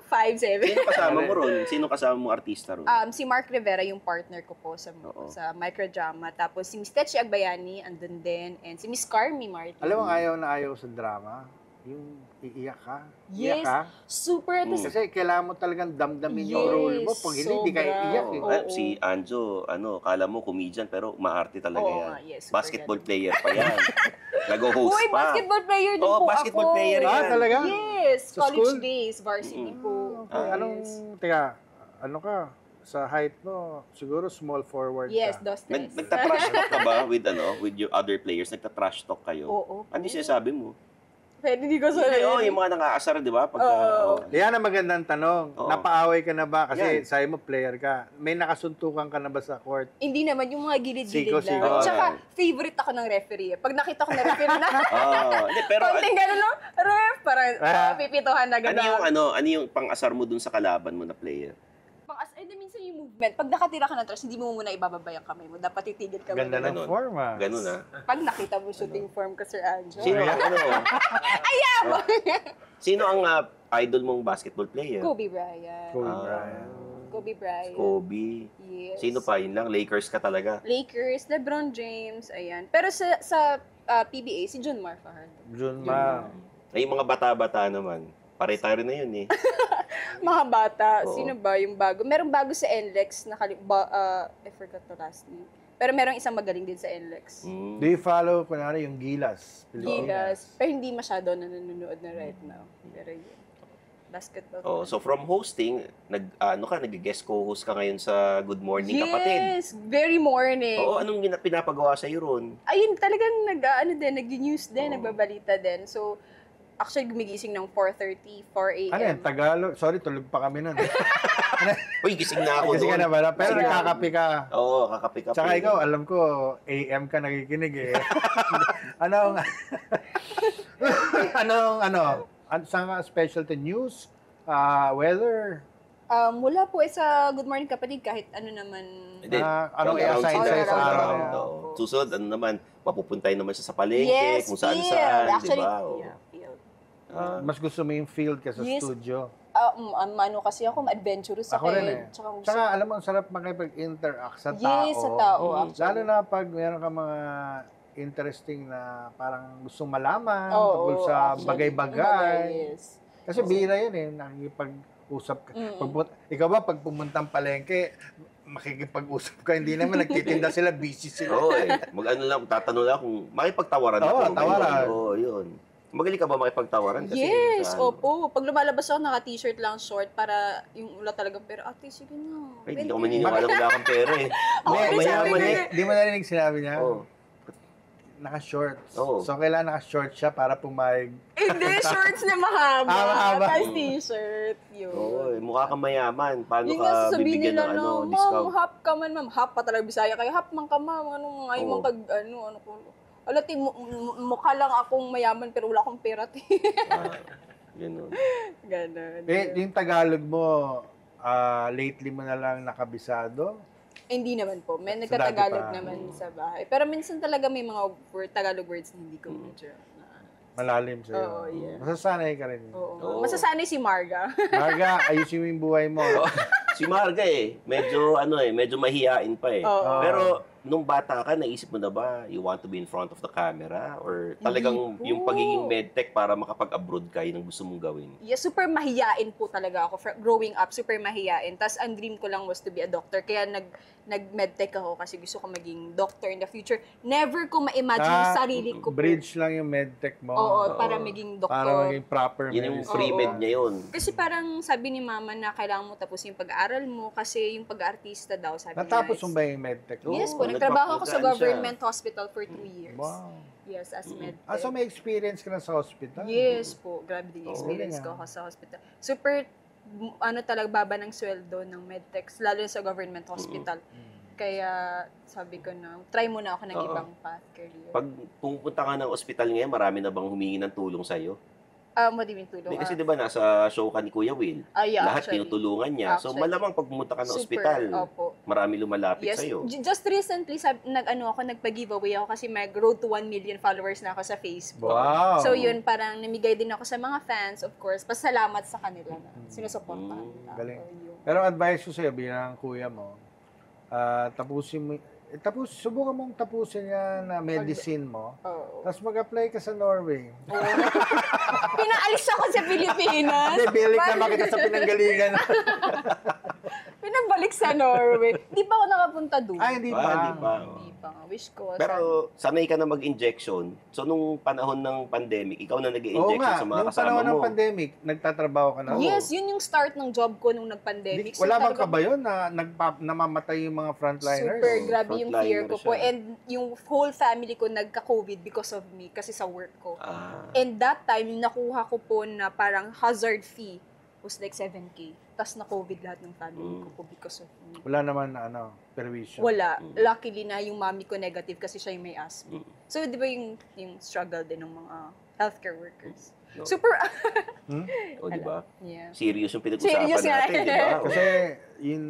5, 7. Sino kasama mo ron? Sino kasama mo artista ron? Si Mark Rivera, yung partner ko po sa microdrama. Tapos si Miss Tetchi Agbayani, andun din. And si Miss Carmi Martin. Alam mo, ayaw sa drama? Yung iiyak ka? Yes, Iyak ka? super. Kasi kailangan mo talagang damdamin yung role mo. Pag hindi ka iiyak. Si Anjo, kala mo comedian pero maarte talaga yan. Yes, basketball player pa yan. Nag-host Uy, pa. basketball player din po basketball ako. player yan. Talaga? Yes, Sa college school? days, varsity po. Okay. Ano ka? Sa height mo, siguro small forward Yes, ka. Dostres. Nagta-trash talk ka ba with your other players? Nagta-trash talk kayo? Oo. Ano yung sinasabi mo? Pwede, hindi ko Yung mga nang-aasar, di ba? Yan ang magandang tanong. Napaaway ka na ba? Kasi Yan. sabi mo, player ka. May nakasuntukan ka na ba sa court? Hindi naman, yung mga gilid-gilid lang. Siko. Tsaka, favorite ako ng referee. Pag nakita ko na referee na, Pero konting gano'n, no? Ref, parang pipituhan na gano'n. ano yung pang-asar mo dun sa kalaban mo na player? And then minsan yung movement, pag nakatira ka ng truss, hindi mo muna ibababa yung kamay mo. Dapat titigil ka Ganda muna. ng form, ah. Ganun, Pag nakita mo shooting form ka, Sir Anjo. Sino ang Ayabo! Sino ang idol mong basketball player? Kobe Bryant. Kobe Bryant. Kobe Bryant. Kobe. Yes. Sino pa? Yun lang, Lakers ka talaga. Lakers, LeBron James, ayan. Pero sa PBA, si John Mar Fajardo. Junmar. Ay, yung mga bata-bata naman. Pare-tire na yun eh. Mga bata, Oo. sino ba yung bago? Merong bago sa NLEX, I forgot the last name. Pero merong isang magaling din sa NLEX. Mm. Do you follow, kunwari, yung Gilas? Gilas. Pero hindi masyado na nanonood na right now. Pero yun. Basketball. Oh, so from hosting, nag-guest co-host ka ngayon sa Good Morning Kapatid. Yes, very morning. Oo, anong pinapagawa sa iyo ron? Ayun, talagang nag-news din, nagbabalita din. So, actually, gumigising ng 4:30, 4 a.m. Ano yan? Tagalog? Sorry, tulog pa kami nun. Uy, gising na ako Kasi ka doon. na ba? Pero Gising na nakakapi ka. Oo, kakape ka. Tsaka ikaw, alam ko, AM ka nakikinig eh. Saan ka specialty news? Weather? Wala po sa Good Morning Kapatid, kahit ano naman. Hindi. Anong All around i-assign sila sa'yo sa sa araw araw. na yan? Oo. Susunod, ano naman, papupuntay naman siya sa palengke, Yes, kung saan-saan, di actually, ba? Oo. yeah, field. Mas gusto mo yung field ka sa Yes. studio. Ano kasi ako, adventurous Ako ako rin eh. eh. Tsaka, Tsaka alam mo, ang sarap makipag-interact sa tao. yes, sa tao. Actually. Lalo na pag meron ka mga interesting na parang gustong malaman Oo, tungkol sa actually. bagay-bagay. Yes. Kasi bihira yun eh, nakikipag-usap ka. Ikaw ba, pag pumuntang palengke, makikipag-usap ka, hindi naman nagtitinda sila, busy sila. Oo eh. Mag-ano lang, tatanong lang kung makipagtawaran Oo, ako. tawaran. Oo, yun. Magaling ka ba makipagtawaran? Kasi Yes, sa, opo. Pag lumalabas ako, naka-t-shirt lang, short, para yung wala talagang, pero ate, sige na. Ay, hindi ako maniniwala wala kang pera eh. Oo, Hindi, sabi mayaman ko eh. eh. Di mo narinig sinabi niya? Oo. Naka-shorts. Oo. So, kailangan naka-short siya para pumayag. Hindi, shorts na mahaba. Mahaba. Tapos t-shirt. Yun. Oo, mukha kang mayaman. Paano Yun nga ka sasabihin bibigyan nila ng no, discount? ma'am, hap ka man, ma'am. Hap pa talaga, Bisaya kayo. Hap man ka, ma'am. Ano, ayaw Oo. mong pag, ano ko. Alati, mukha lang akong mayaman, pero wala akong pera. Ganun. Ganon. Yung Tagalog mo, lately mo na lang nakabisado? Hindi naman po. May So, nagkatagalog dati pa. naman sa bahay. Pero minsan talaga may mga Tagalog words na hindi ko medyo Malalim sa'yo. Oo, yeah. Masasanay ka rin. Oo. Oo. Masasanay si Marga. Marga, ayusin mo yung buhay mo. Si Marga medyo mahihain pa eh. Oo. Pero nung bata ka, naisip mo na ba you want to be in front of the camera? Or talagang Hindi yung po. pagiging medtech para makapag-abroad ka, yun ang gusto mong gawin? Yeah, super mahiyain po talaga ako. Growing up, super mahiyain. Tapos ang dream ko lang was to be a doctor. Kaya nag-medtech ako kasi gusto ko maging doctor in the future. Never ko ma-imagine yung sarili ko po. Bridge lang yung medtech mo. Oo, para maging doktor. Para maging proper Yun yung medicine. pre-med niya yun. Kasi parang sabi ni mama na kailangan mo tapos yung pag-aaral mo kasi yung pag-artista daw, sabi Natapos niya. mo ba yung medtech? Yes Oo, po, nagtrabaho ako sa nagpa-program siya. government hospital for 2 years. Wow. Yes, as medtech. So may experience ka na sa hospital? Yes po, grabe din yung Oo. experience Galing, ko sa hospital. Super, talaga baba ng sweldo ng medtech, lalo sa government hospital. Kaya sabi ko na, try muna ako ng Oo. ibang path career. Pag pumunta ka ng ospital ngayon, marami na bang humingi ng tulong sa'yo? What do you mean tulong? Hindi, kasi di ba nasa show ka ni Kuya Will? Yeah, Lahat actually. tinutulungan niya. So Actually. malamang pag pumunta ka ng Super, ospital, opo. marami lumalapit Yes, sa'yo. just recently, nagpa-giveaway ako kasi mag-road to 1 million followers na ako sa Facebook. Wow. So yun, parang namigay din ako sa mga fans, of course. Pasalamat sa kanila na sinusuportahan nila. Galing. ako, yun. Pero advice ko sa'yo bilang kuya mo, tapusin mo, subukan mong tapusin yan na medicine mo. Oo. Tapos mag-apply ka sa Norway. Pinaalis ako sa Pilipinas. Hindi, bilik naman kita sa pinanggalingan. Pinabalik sa Norway. Di pa ako nakapunta doon. Ay, hindi Hindi pa. pa. Hindi pa nga. Wish ko. Pero sanay ka na mag-injection. So nung panahon ng pandemic, ikaw na Oo nag-i-injection nga, sa mga nung kasama panahon mo. ng pandemic, nagtatrabaho ka na. Yes, yun yung start ng job ko nung nag-pandemic. Wala bang talagang- kabayon na namamatay yung mga frontliners? Super Oo, grabe yung fear frontliner ko po. siya. And yung whole family ko nagka-COVID because of me, kasi sa work ko. Ah, And that time, yung nakuha ko po na parang hazard fee was like 7K. Tapos na-COVID lahat ng family ko po because of me. Wala naman perwisyon. Wala. Luckily na yung mami ko negative kasi siya yung may asthma. So, di ba yung struggle din ng mga healthcare workers? No? Super, O, di ba? yeah. Serious yung pinag-usapan Serious nga. natin, di ba? Kasi yung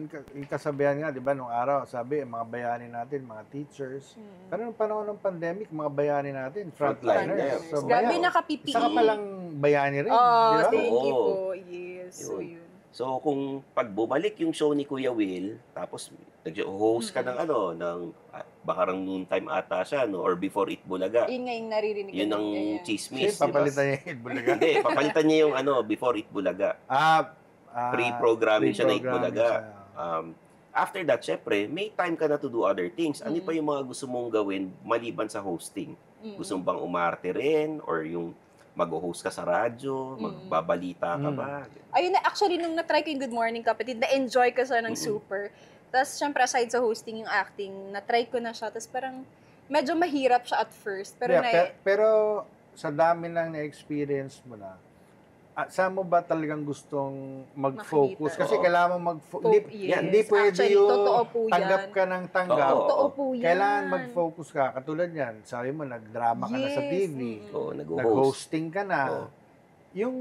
kasabihan nga, di ba, nung araw, sabi, mga bayani natin, mga teachers. Pero nung panahon ng pandemic, mga bayani natin, frontliners. Frontliners. Grabe, bayan. naka-PPE. Isa ka palang bayani rin, Oh, di ba? thank you Oo. po. Yes. So, Yun. yun. So, kung pag bumalik yung show ni Kuya Will, tapos nag-host ka ng baka rang noon time ata siya, no? Or before It Bulaga. Yun nga yung naririnig ko. Yun ang Ganyan. chismis, Kasi di ba? papalitan niya yung Bulaga. Hindi, papalitan niya yung before It Bulaga. Pre-programming siya na It Bulaga. After that, syempre, may time ka na to do other things. Ano pa yung mga gusto mong gawin maliban sa hosting? Gusto mo bang umarte rin? Or yung mag-host ka sa radyo? Magbabalita ka ba? Ayun na, actually, nung na-try ko yung Good Morning Kapatid, na-enjoy ko sa ng super. Tapos, syempre, aside sa hosting yung acting, na-try ko na siya. Tapos, parang, medyo mahirap siya at first. Pero, pero sa dami ng na-experience mo na, saan mo ba talagang gustong mag-focus? Makikita. Kasi kailangan mo mag-focus. Yes. Hindi pwede Actually, yung totoo po yan. tanggap ka ng tanggap. Oo. Totoo po yan. Kailangan mag-focus ka. Katulad yan, sabi mo, nagdrama ka na sa Yes. TV. Oo, nag-host. Nag-hosting ka na. Oo. Yung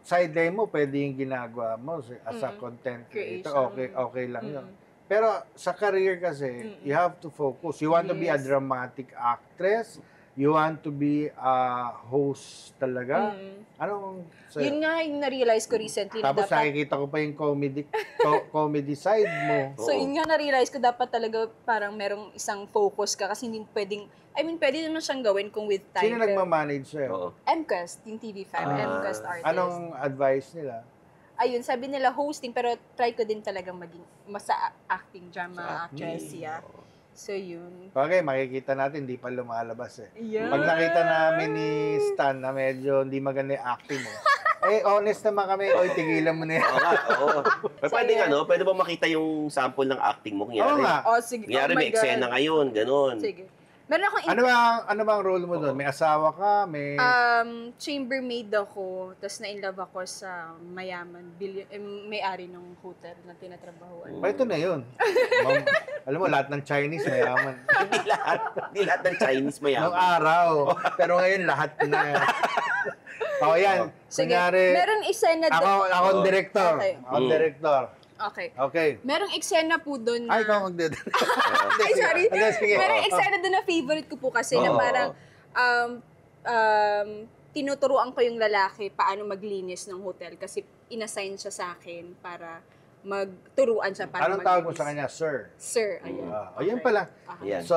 sideline mo, pwede yung ginagawa mo as a content creator. Creation. Okay lang yun. Pero sa career kasi, you have to focus. You want to be a Yes. dramatic actress. You want to be a host talaga. Anong... yun nga yung na-realize ko recently. Tapos na dapat, nakikita ko pa yung comedy side mo. so, yun nga na-realize ko, dapat talaga parang merong isang focus ka kasi hindi pwedeng, pwede naman siyang gawin kung with time. Sino nagmamanage sa'yo? Oo. MQuest, yung TV5, MQuest artist. Anong advice nila? Ayun, sabi nila hosting, pero try ko din talagang maging sa acting, drama, Sa actress, acting, yeah. oo. So, yun. Okay, makikita natin, hindi pa lumalabas eh. Yeah. Pag nakita namin ni Stan na medyo hindi maganda yung acting mo, honest naman kami, tigilan mo na yan. Oo nga, oo. Pwede yan. pwede ba makita yung sample ng acting mo? Oo Kunyari, nga. Oh, sige. kunyari Oh my may eksena God. ngayon, ganun. Sige. Meron akong Ano bang role mo doon? May asawa ka? May... chambermaid ako, tapos na-inlove ako sa mayaman, may-ari ng hotel na tinatrabahuan. Ito na yun. Alam mo, lahat ng Chinese mayaman. Hindi lahat ng Chinese Nung mayaman. araw. Pero ngayon, lahat na. Yan. Sige, Kunyari, meron eksena ako doon. ang director. Okay. Ako ang director. Okay. Okay. Merong eksena po doon na... Ay, ikaw magdedictor. Ay, sorry. Sige. Merong eksena doon na favorite ko po kasi na Oo. parang tinuturuan ko yung lalaki paano maglinis ng hotel kasi inassign siya sa akin para magturuan siya para Anong tawag mo sa kanya, sir? Sir, ayun. Ayun pala. Okay. Yan. So,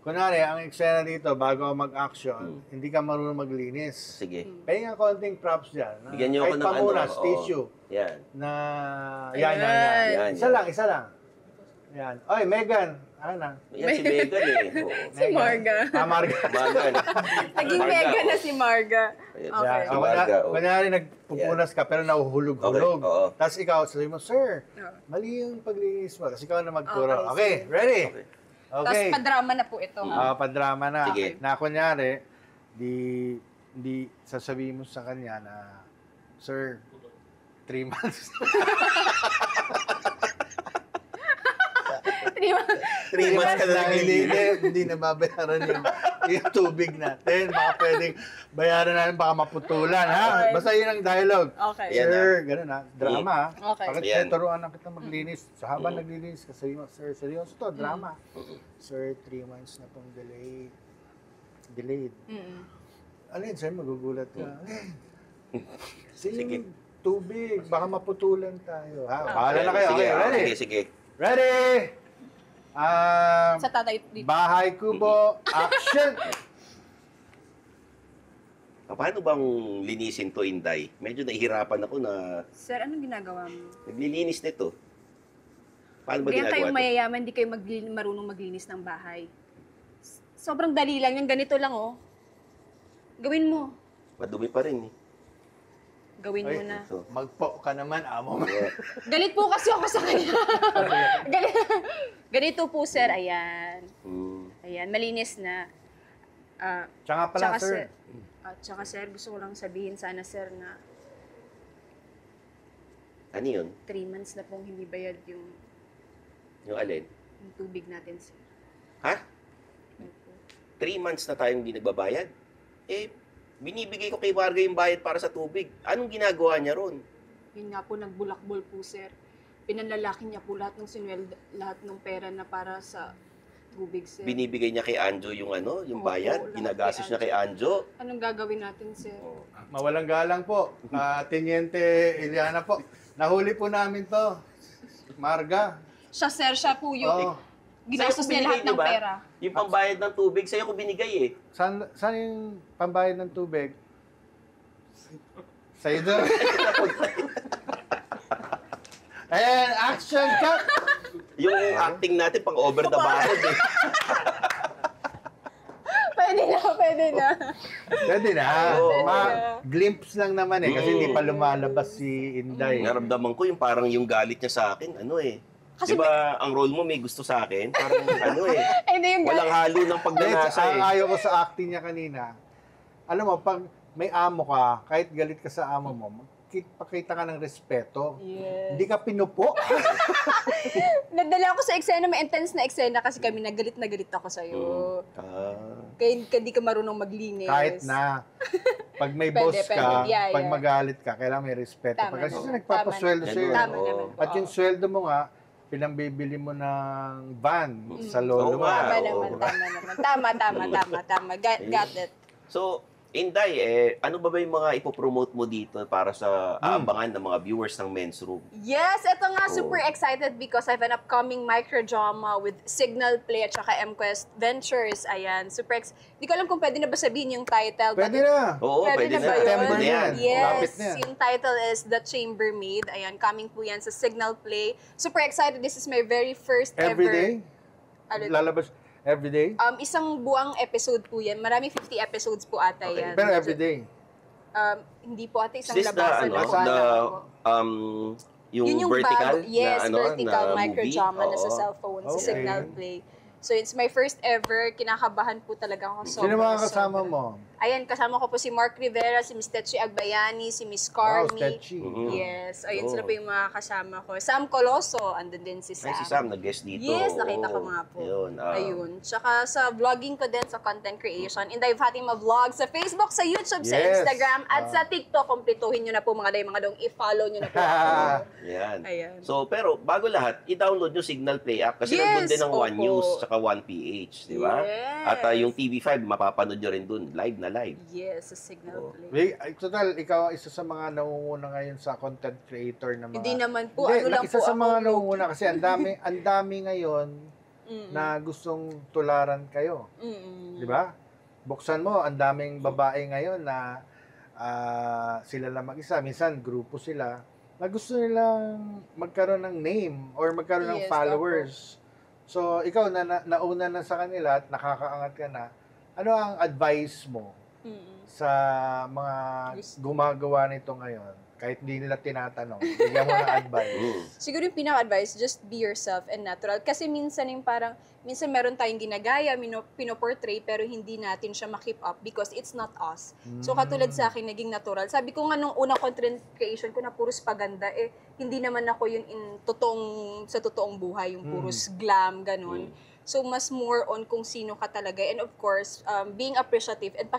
kunwari, ang eksena dito, bago ako mag-action, hindi ka marunong maglinis. Sige. Pahinga konting props dyan. Bigyan niyo ako kahit ng pamunas, oo. tissue. Yan. Na, Ayan. yan. Isa Yan. lang, isa lang. Yan. Oy, Megan. Ano na? Yan si Megan eh. Oo. Si Marga. Marga. Megan. Naging Marga, mega na oo. si Marga. Ayan. Okay. Yan. Si Marga, oh. Kunyari, nagpupunas ka, pero nahuhulog-hulog. Okay, oo. Tapos ikaw, sabi mo, sir, Oo. mali yung paglinis mo. Tapos ikaw na magturo. Okay, Okay, sige. ready? Okay. Tapos Okay. padrama na po ito. Padrama na. Sige. Na kunyari, di sasabihin mo sa kanya na, sir, 3 months. 3 months ka na Hindi nababayaran yung tubig natin. Baka pwedeng bayaran natin, baka maputulan, ha? Okay. Basta yun ang dialogue. Okay. Yan, Sir, ganun ha. Drama, ha? Okay. Bakit Yan. turuan na kita maglinis? Sa habang naglinis ka, sabi mo, sir, seryoso to, drama. Sir, 3 months na pong delayed. Ano yun, sir, magugulat ka. Sige, Sige. yung tubig, baka maputulan tayo. Ha? Bahala na kayo. Sige, Okay, ready? sige. Ready? Sa tatay dito. Bahay Kubo, action! Paano bang linisin to, Inday? Medyo nahihirapan ako na Sir, anong ginagawa mo? naglilinis nito. Paano ba Ganyan ginagawa kayong ito? mayayaman, hindi kayo marunong maglinis ng bahay. Sobrang dali lang yung ganito lang, oh. Gawin mo. Madumi pa rin eh. Gawin mo Ay, na. So, Magpo ka naman, amo mo. Galit po kasi ako sa kanya. Ganito po, sir. Ayan. Ayan, malinis na. Tsaka pala, sir. Tsaka, sir, gusto ko lang sabihin sana, sir, na ano yun? 3 months na pong hindi bayad yung Alin? tubig natin, sir. Ha? 3 months na tayong hindi nagbabayad? Eh, binibigay ko kay Marga yung bayad para sa tubig. Anong ginagawa niya ron? Yun nga po, nagbulakbol po, sir. Pinanlalaki niya po lahat ng sinweldo, lahat ng pera na para sa tubig, sir. Binibigay niya kay Anjo yung yung Opo, bayad? lahat Ginagastos kay niya kay Anjo? Anong gagawin natin, sir? Mawalang galang po. Teniente Iliana po. Nahuli po namin to. Marga. Siya, sir, siya po yung ginastos Sa'yo ko niya lahat binigay, ng diba? pera. Yung pambayad ng tubig, sa'yo ko binigay eh. Saan yung pambayad ng tubig? Sa'yo doon. Ayan, action cut! Yung acting natin pang over the barrel eh. Pwede na, pwede na. Pwede na. Oo. Glimpse lang naman eh, kasi hindi pa lumalabas si Inday. Naramdaman ko yung parang yung galit niya sa akin, Kasi di ba ang role mo may gusto sa akin? Parang Hindi yung walang halo ng pagnanasa Ang eh. ayaw ko sa acting niya kanina. Alam mo, pag may amo ka, kahit galit ka sa amo mo, pakita ka ng respeto. Yes. Hindi ka pinupo. Nadala ako sa eksena, may intense na eksena kasi kami nagalit na galit ako sa'yo. Kaya hindi ka marunong maglinis. Kahit na. Pag may Pwede, boss ka, pwede. Yeah, pag yeah. magalit ka, kailangan may respeto. Tama Kasi naman. nagpapasweldo Tama sa'yo. naman. Tama naman. At yung sweldo mo nga, pinambibili mo ng van sa lolo Oo mo. nga. Tama Oo. naman, tama. Got it. So, Inday, ano ba yung mga ipopromote mo dito para sa aabangan ng mga viewers ng Men's Room? Yes, ito nga, Oh. super excited because I have an upcoming microdrama with Signal Play at saka MQuest Ventures. Ayan, Hindi ko alam kung pwede na ba sabihin yung title. Pwede na. Oo, pwede na. ba yun? September Pwede na yan. Yes, Lapit na yan. yung title is The Chambermaid. Ayan, coming po yan sa Signal Play. Super excited. This is my very first Every ever. day? Ano, Lalabas every day? isang buwang episode po yan. Marami 50 episodes po ata Okay. yan. Pero every day. Hindi po ata isang Is this labasan lang. yung Yun yung vertical bago. Yes, na, vertical na microdrama movie? na sa Oo. cellphone, sa Okay. Signal Play. So it's my first ever. Kinakabahan po talaga ako. Sino mga kasama mo? Ayan, kasama ko po si Mark Rivera, si Miss Tetchi Agbayani, si Miss Carmi. Stetchy. Yes, ayun Oh. sila po yung mga kasama ko. Sam Coloso, andun din si Sam. Ay, si Sam, nag-guest dito. Yes, nakita ko Oo. nga po. Yun, Ayun. Tsaka sa vlogging ko din, sa content creation, Inday Fatima Vlog, sa Facebook, sa YouTube, sa Yes. Instagram, at sa TikTok. Kumpletuhin nyo na po mga day, mga dong. I-follow nyo na po ako. Yan. Ayan. So, pero bago lahat, i-download yung Signal Play app kasi Yes, nandun din ang One opo. News saka One PH, di ba? Yes. At yung TV5, mapapanood nyo rin dun, live na live. Yes, sa Signal Oh. Play. Total, ikaw isa sa mga nangunguna ngayon sa content creator na mga... Hindi naman po, ano lang isa po sa ako, mga low-key. nangunguna kasi ang dami ngayon na gustong tularan kayo. Di ba? Buksan mo, ang daming babae ngayon na sila lang mag-isa. Minsan, grupo sila na gusto nilang magkaroon ng name or magkaroon ng Yes, followers. So, ikaw nauna na sa kanila at nakakaangat ka na, ano ang advice mo sa mga gumagawa nito ngayon? Kahit hindi nila tinatanong, bigyan mo ng advice. Siguro yung pinaka-advice, just be yourself and natural. Kasi minsan yung parang, minsan meron tayong ginagaya, pinoportray, pero hindi natin siya ma-keep up because it's not us. So katulad sa akin, naging natural. Sabi ko nga nung unang content creation ko na puros paganda, hindi naman ako yung sa totoong buhay, yung puros glam, ganun. So, mas more on kung sino ka talaga. And of course, being appreciative and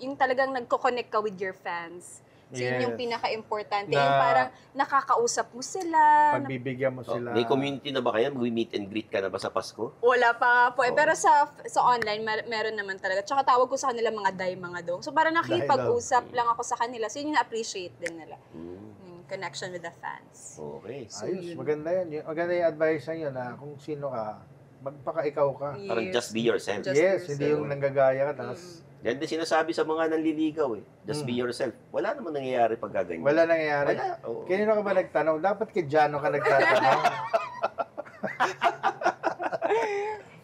yung talagang nagko-connect ka with your fans. So, yun yung Yes. pinaka-importante. Na- yung parang nakakausap mo sila. Pagbibigyan mo sila. May community na ba kayo? Mag-meet and greet ka na ba sa Pasko? Wala pa po. Pero sa online, meron naman talaga. Tsaka tawag ko sa kanila mga mga dong. So, parang nakipag-usap lang ako sa kanila. So, yun yung na-appreciate din nila. Yung connection with the fans. Okay. Ayos, maganda yan. Maganda yung advice na yun na kung sino ka, magpaka-ikaw ka. Parang just be yourself. Just Yes, be hindi yung nanggagaya ka. Tapos, Yan din sinasabi sa mga nanliligaw eh. Just be yourself. Wala naman nangyayari pag gaganyan. wala nangyayari. Wala. Oo. Kanino ka ba nagtanong? Dapat kay Jano ka nagtatanong.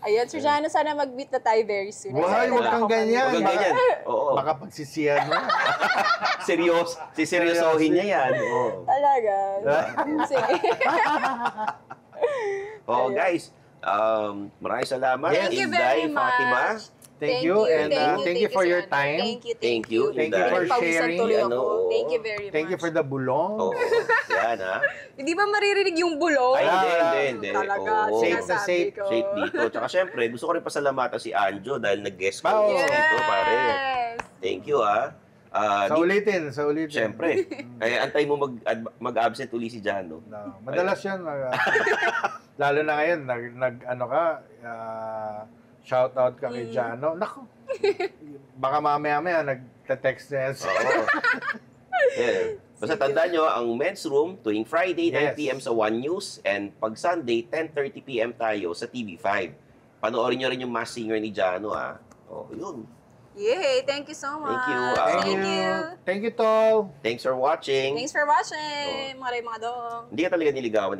Ayan, Sir Jano, sana mag-meet na tayo very soon. Buhay, Excited huwag kang ako ganyan. Huwag kang ganyan. Oo. Baka pagsisiyan mo. Seryosohin niya yan. Oo. Talaga. Sige. Oo, guys. Maraming salamat. Thank you very Inday, Fatima. much. Thank you, and thank you for your Sir Jano. time. Thank you. Thank you for Pinagpawisan sharing. tuloy ako. Ano, Thank you very much. Thank you for the bulong. Oo. Yan, ha? Hindi ba maririnig yung bulong? Ay, hindi. Talaga, Oo. Safe na sinasabi safe. ko. Safe dito. Tsaka syempre, gusto ko rin pasalamatan si Anjo dahil nag-guest ko Wow. dito, pare. Yes! Thank you, ha? Sa ulitin. Siyempre. Kaya antay mo mag-absent uli si Jano. No. Madalas yan. Lalo na ngayon, shout out ka kay Jano. Naku. Baka mamaya nagte-text na yan. Oo. Yeah. Basta tandaan nyo, ang Men's Room tuwing Friday, 9 p.m. sa One News, and pag Sunday, 10:30 p.m. tayo sa TV5. Panoorin nyo rin yung Masked Singer ni Jano, yun. Yay! Thank you so much. Thank you. Thank you, Tol. Thanks for watching. Thanks for watching, mga dong. Hindi ka talaga niligawan.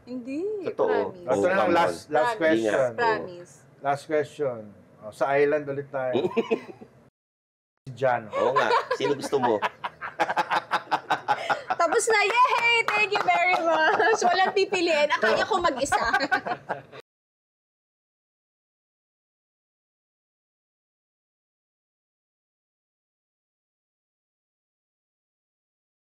Hindi. Totoo. Promise. Ito na lang, last question. Promise. Last question. Sa island ulit tayo. Si Jano. Oo nga. Sino gusto mo? Tapos na, yay! Thank you very much. Walang pipiliin. Akala ko mag-isa.